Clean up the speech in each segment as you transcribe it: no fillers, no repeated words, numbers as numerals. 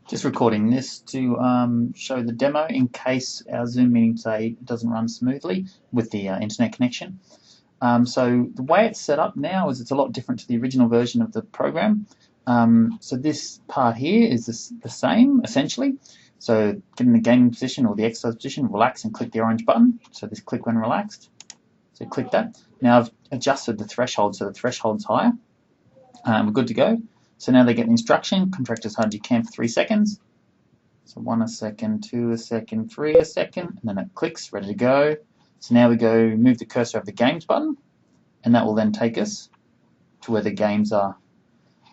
Just recording this to show the demo in case our Zoom meeting today doesn't run smoothly with the internet connection. So the way it's set up now is it's a lot different to the original version of the program. So this part here is the same essentially. So get in the gaming position or the exercise position, relax and click the orange button. So this click when relaxed. So click that. Now I've adjusted the threshold so the threshold's higher. We're good to go. So now they get the instruction, contract as hard as you can for 3 seconds. So 1 a second, 2 a second, 3 a second, and then it clicks, ready to go. So now we go move the cursor over the games button, and that will then take us to where the games are.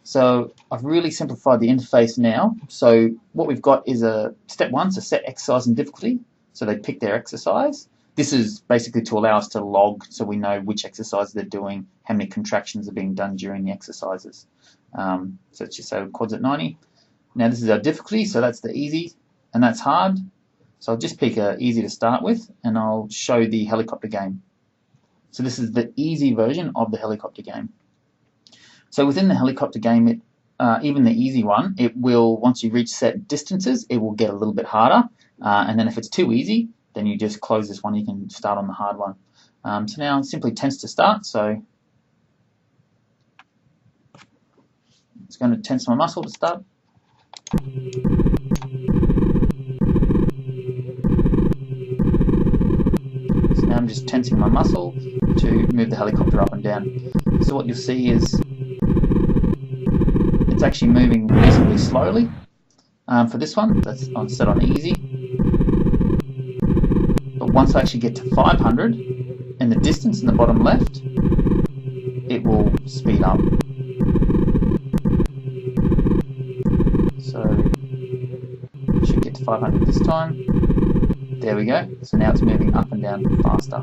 So I've really simplified the interface now. So what we've got is a step 1, so set exercise and difficulty. So they pick their exercise. This is basically to allow us to log so we know which exercise they're doing, how many contractions are being done during the exercises. So let's just say quads at 90. Now this is our difficulty, so that's the easy and that's hard. So I'll just pick easy to start with and I'll show the helicopter game. So this is the easy version of the helicopter game. So within the helicopter game, even the easy one, it will, once you reach set distances, it will get a little bit harder. And then if it's too easy, then you just close this one, you can start on the hard one. So now it simply tense to start, so it's going to tense my muscle to start. So now I'm just tensing my muscle to move the helicopter up and down. So what you'll see is it's actually moving reasonably slowly. For this one, that's set on easy. But once I actually get to 500 and the distance in the bottom left, it will speed up. So it should get to 500 this time. There we go. So now it's moving up and down faster.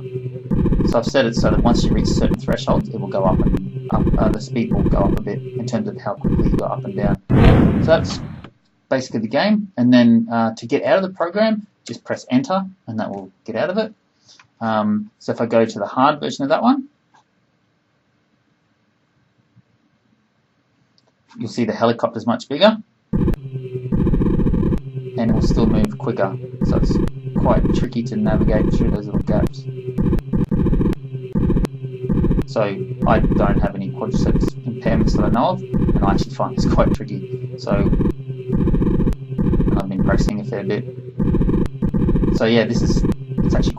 So I've set it so that once you reach certain thresholds, it will go up and up. The speed will go up a bit in terms of how quickly you go up and down. So that's basically the game. And then to get out of the program, just press enter and that will get out of it. So if I go to the hard version of that one, you'll see the helicopter's much bigger and it will still move quicker. So it's quite tricky to navigate through those little gaps. So I don't have any quadriceps impairments that I know of, and I actually find this quite tricky. So and I've been practicing a fair bit. So yeah, it's actually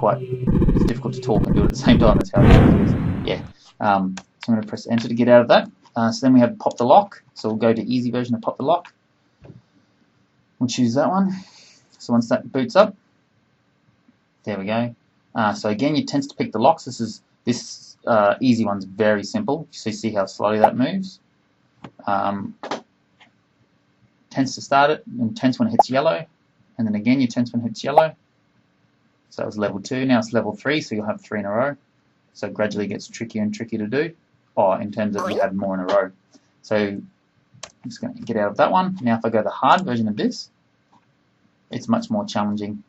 it's difficult to talk and do it at the same time. That's how it is. Yeah. So I'm going to press enter to get out of that. So then we have pop the lock. So we'll go to easy version of pop the lock. We'll choose that one. So once that boots up, there we go. So again, you tend to pick the locks. This easy one's very simple. So you see how slowly that moves. Tends to start it and tense when it hits yellow, and then again you tense when it hits yellow. So that was level 2. Now it's level 3, so you'll have 3 in a row. So it gradually gets trickier and trickier to do. In terms of you have more in a row. So I'm just going to get out of that one. Now if I go to the hard version of this, it's much more challenging.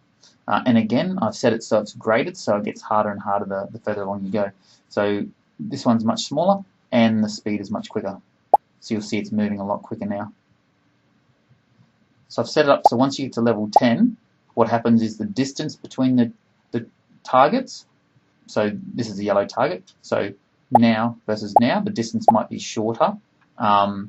And again, I've set it so it's graded, so it gets harder and harder the further along you go. So this one's much smaller, and the speed is much quicker. So you'll see it's moving a lot quicker now. So I've set it up so once you get to level 10, what happens is the distance between the targets, so this is a yellow target, so now versus now, the distance might be shorter, yeah,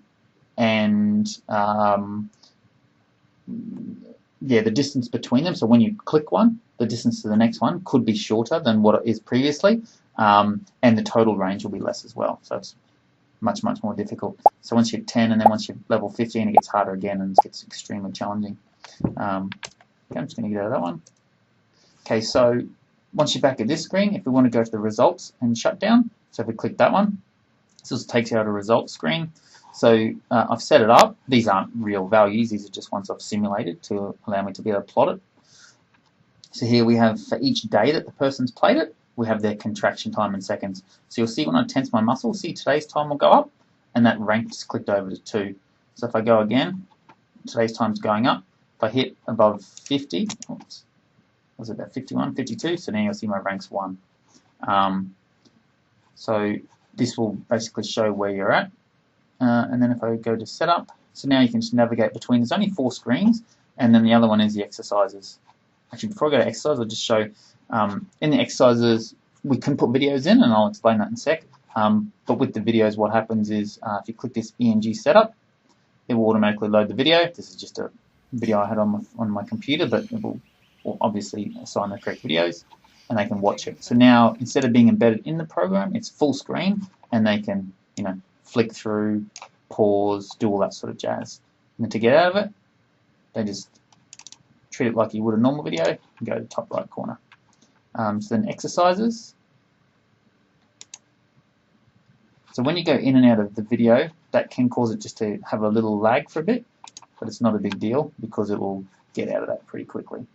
the distance between them, so when you click one, the distance to the next one could be shorter than what it is previously, and the total range will be less as well, so it's much more difficult. So once you're 10 and then once you're level 15, it gets harder again and it gets extremely challenging. Okay, I'm just going to get out of that one. Okay, so once you're back at this screen, if we want to go to the results and shutdown, so if we click that one, this takes you out a results screen. So I've set it up. These aren't real values, these are just ones I've simulated to allow me to be able to plot it. So here we have for each day that the person's played it, we have their contraction time in seconds. So you'll see when I tense my muscle, see today's time will go up, and that rank just clicked over to 2. So if I go again, today's time's going up. If I hit above 50, oops, was it about 51, 52? So now you'll see my rank's 1. So this will basically show where you're at. And then if I go to setup, So now you can just navigate between. There's only 4 screens, and then the other one is the exercises. Actually, before I go to exercise, I'll just show in the exercises we can put videos in, and I'll explain that in a sec. But with the videos, what happens is if you click this ENG setup, it will automatically load the video. This is just a video I had on my computer, but it will obviously assign the correct videos, and they can watch it. So now, instead of being embedded in the program, it's full screen, and they can, flick through, pause, do all that sort of jazz. And then to get out of it, they just treat it like you would a normal video and go to the top right corner. So then exercises. So when you go in and out of the video, that can cause it just to have a little lag for a bit, but it's not a big deal because it will get out of that pretty quickly.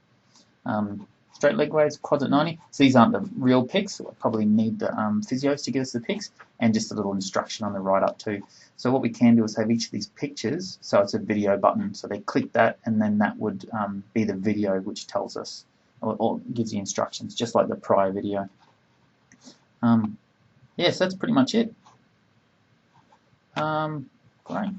Straight leg raise, quads at 90. So these aren't the real pics, so we'll probably need the physios to give us the pics, and just a little instruction on the right up too. So what we can do is have each of these pictures, so it's a video button, so they click that, and then that would be the video which tells us, or gives you instructions, just like the prior video. Yeah, so that's pretty much it. Great.